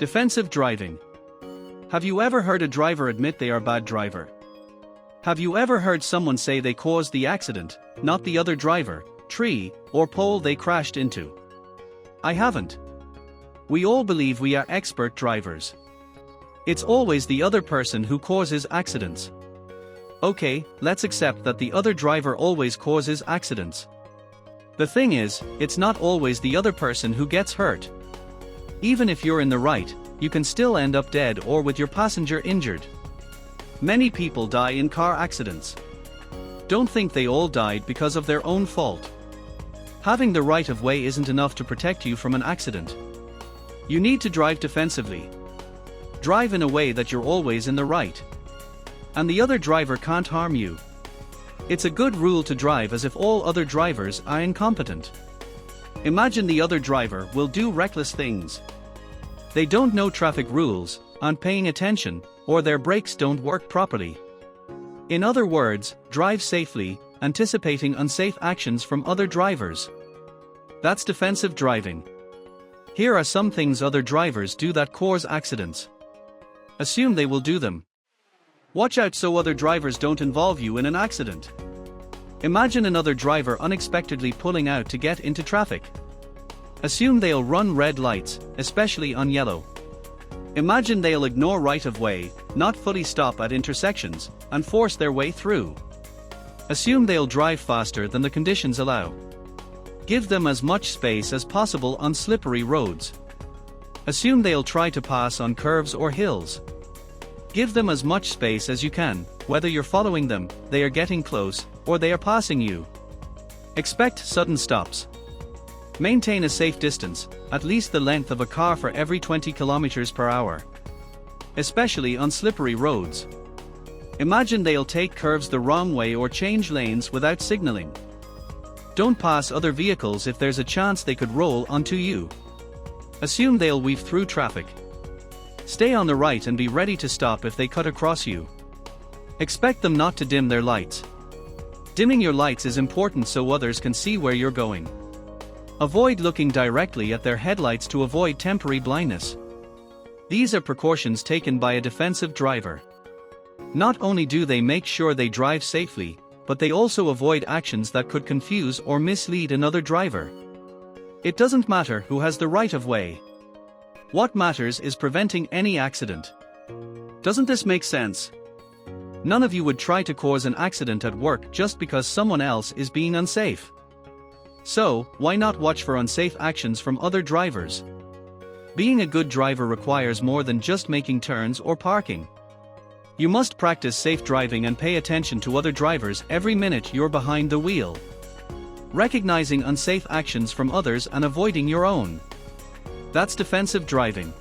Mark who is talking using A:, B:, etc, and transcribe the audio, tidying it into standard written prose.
A: Defensive driving. Have you ever heard a driver admit they are a bad driver? Have you ever heard someone say they caused the accident, not the other driver, tree, or pole they crashed into? I haven't. We all believe we are expert drivers. It's always the other person who causes accidents. Okay, let's accept that the other driver always causes accidents. The thing is, it's not always the other person who gets hurt. Even if you're in the right, you can still end up dead or with your passenger injured. Many people die in car accidents. Don't think they all died because of their own fault. Having the right of way isn't enough to protect you from an accident. You need to drive defensively. Drive in a way that you're always in the right. And the other driver can't harm you. It's a good rule to drive as if all other drivers are incompetent. Imagine the other driver will do reckless things. They don't know traffic rules, aren't paying attention, or their brakes don't work properly. In other words, drive safely, anticipating unsafe actions from other drivers. That's defensive driving. Here are some things other drivers do that cause accidents. Assume they will do them. Watch out so other drivers don't involve you in an accident. Imagine another driver unexpectedly pulling out to get into traffic. Assume they'll run red lights, especially on yellow. Imagine they'll ignore right-of-way, not fully stop at intersections, and force their way through. Assume they'll drive faster than the conditions allow. Give them as much space as possible on slippery roads. Assume they'll try to pass on curves or hills. Give them as much space as you can, whether you're following them, they are getting close, or they are passing you. Expect sudden stops. Maintain a safe distance, at least the length of a car for every 20 km per hour. Especially on slippery roads. Imagine they'll take curves the wrong way or change lanes without signaling. Don't pass other vehicles if there's a chance they could roll onto you. Assume they'll weave through traffic. Stay on the right and be ready to stop if they cut across you. Expect them not to dim their lights. Dimming your lights is important so others can see where you're going. Avoid looking directly at their headlights to avoid temporary blindness. These are precautions taken by a defensive driver. Not only do they make sure they drive safely, but they also avoid actions that could confuse or mislead another driver. It doesn't matter who has the right of way. What matters is preventing any accident. Doesn't this make sense? None of you would try to cause an accident at work just because someone else is being unsafe. So, why not watch for unsafe actions from other drivers? Being a good driver requires more than just making turns or parking. You must practice safe driving and pay attention to other drivers every minute you're behind the wheel. Recognizing unsafe actions from others and avoiding your own. That's defensive driving.